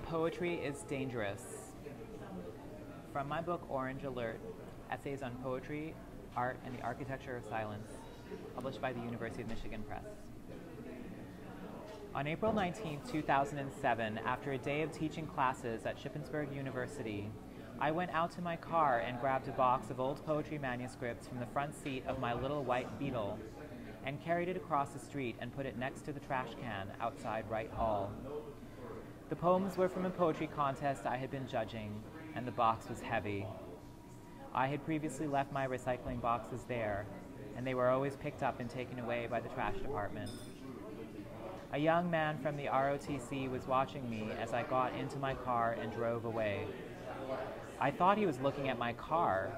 Poetry is dangerous. From my book Orange Alert, Essays on Poetry, Art, and the Architecture of Silence, published by the University of Michigan Press. On April 19, 2007, after a day of teaching classes at Shippensburg University, I went out to my car and grabbed a box of old poetry manuscripts from the front seat of my little white Beetle and carried it across the street and put it next to the trash can outside Wright Hall. The poems were from a poetry contest I had been judging, and the box was heavy. I had previously left my recycling boxes there, and they were always picked up and taken away by the trash department. A young man from the ROTC was watching me as I got into my car and drove away. I thought he was looking at my car,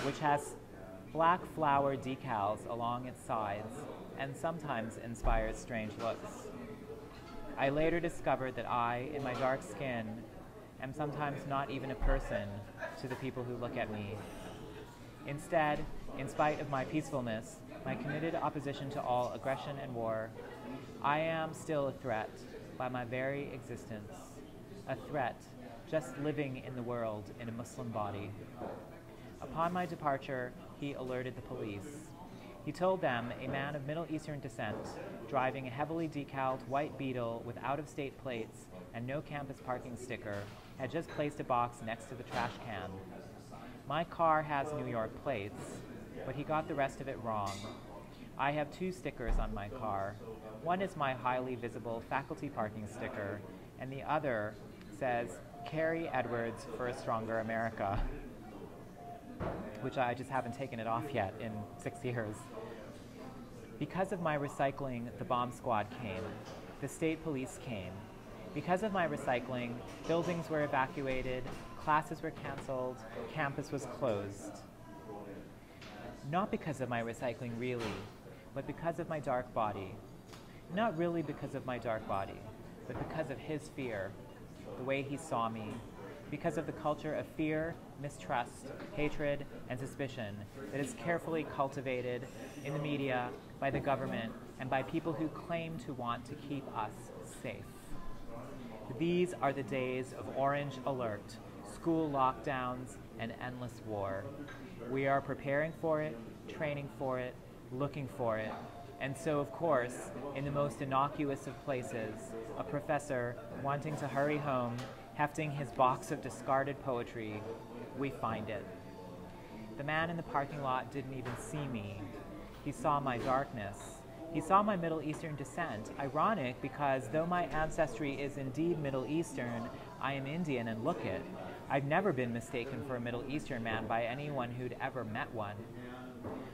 which has black flower decals along its sides and sometimes inspires strange looks. I later discovered that I, in my dark skin, am sometimes not even a person to the people who look at me. Instead, in spite of my peacefulness, my committed opposition to all aggression and war, I am still a threat by my very existence, a threat just living in the world in a Muslim body. Upon my departure, he alerted the police. He told them a man of Middle Eastern descent, driving a heavily decaled white Beetle with out-of-state plates and no campus parking sticker, had just placed a box next to the trash can. My car has New York plates, but he got the rest of it wrong. I have two stickers on my car. One is my highly visible faculty parking sticker, and the other says, "Carrie Edwards for a Stronger America," which I just haven't taken it off yet in 6 years. Because of my recycling, the bomb squad came. The state police came. Because of my recycling, buildings were evacuated, classes were canceled, campus was closed. Not because of my recycling, really, but because of my dark body. Not really because of my dark body, but because of his fear, the way he saw me, because of the culture of fear, mistrust, hatred, and suspicion that is carefully cultivated in the media, by the government, and by people who claim to want to keep us safe. These are the days of Orange Alert, school lockdowns, and endless war. We are preparing for it, training for it, looking for it, and so, of course, in the most innocuous of places, a professor wanting to hurry home, hefting his box of discarded poetry, we find it. The man in the parking lot didn't even see me. He saw my darkness. He saw my Middle Eastern descent, ironic because though my ancestry is indeed Middle Eastern, I am Indian and look it. I've never been mistaken for a Middle Eastern man by anyone who'd ever met one.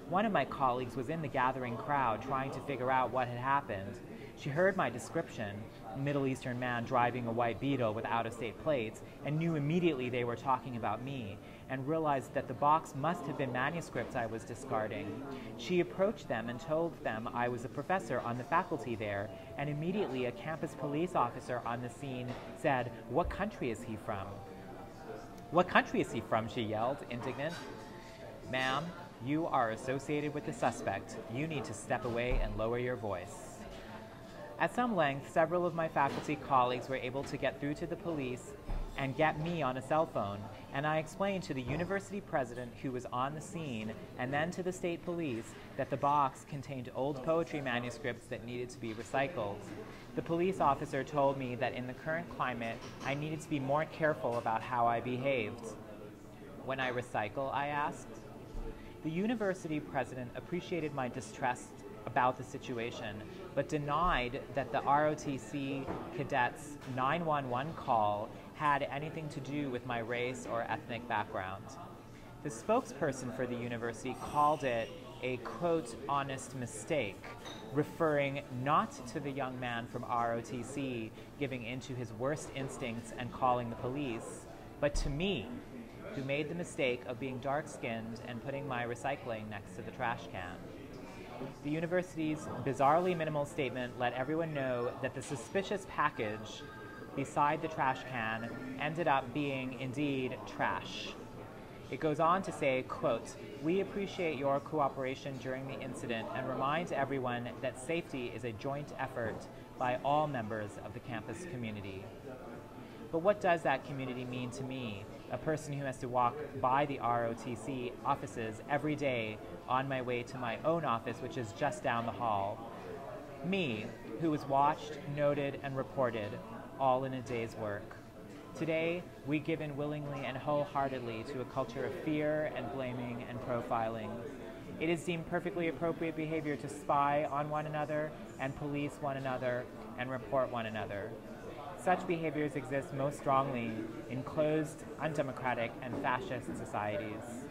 One of my colleagues was in the gathering crowd trying to figure out what had happened. She heard my description, Middle Eastern man driving a white Beetle with out-of-state plates, and knew immediately they were talking about me, and realized that the box must have been manuscripts I was discarding. She approached them and told them I was a professor on the faculty there, and immediately a campus police officer on the scene said, "What country is he from?" "What country is he from?" she yelled, indignant. "Ma'am, you are associated with the suspect. You need to step away and lower your voice." At some length, several of my faculty colleagues were able to get through to the police and get me on a cell phone, and I explained to the university president who was on the scene and then to the state police that the box contained old poetry manuscripts that needed to be recycled. The police officer told me that in the current climate, I needed to be more careful about how I behaved. "When I recycle?" I asked. The university president appreciated my distrust about the situation, but denied that the ROTC cadets' 911 call had anything to do with my race or ethnic background. The spokesperson for the university called it a, quote, honest mistake, referring not to the young man from ROTC giving in to his worst instincts and calling the police, but to me, who made the mistake of being dark-skinned and putting my recycling next to the trash can. The university's bizarrely minimal statement let everyone know that the suspicious package beside the trash can ended up being indeed trash. It goes on to say, quote, "We appreciate your cooperation during the incident and remind everyone that safety is a joint effort by all members of the campus community." But what does that community mean to me, a person who has to walk by the ROTC offices every day on my way to my own office, which is just down the hall? Me, who was watched, noted, and reported, all in a day's work. Today, we give in willingly and wholeheartedly to a culture of fear and blaming and profiling. It is deemed perfectly appropriate behavior to spy on one another and police one another and report one another. Such behaviors exist most strongly in closed, undemocratic, and fascist societies.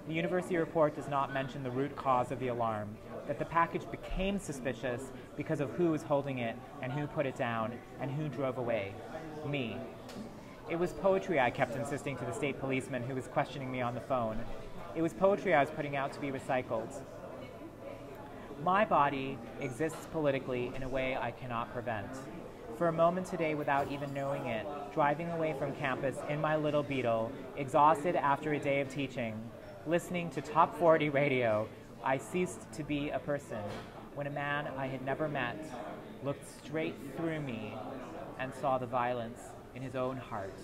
The university report does not mention the root cause of the alarm, that the package became suspicious because of who was holding it and who put it down and who drove away. Me. It was poetry I kept insisting to the state policeman who was questioning me on the phone. It was poetry I was putting out to be recycled. My body exists politically in a way I cannot prevent. For a moment today, without even knowing it, driving away from campus in my little Beetle, exhausted after a day of teaching, listening to Top 40 radio, I ceased to be a person when a man I had never met looked straight through me and saw the violence in his own heart.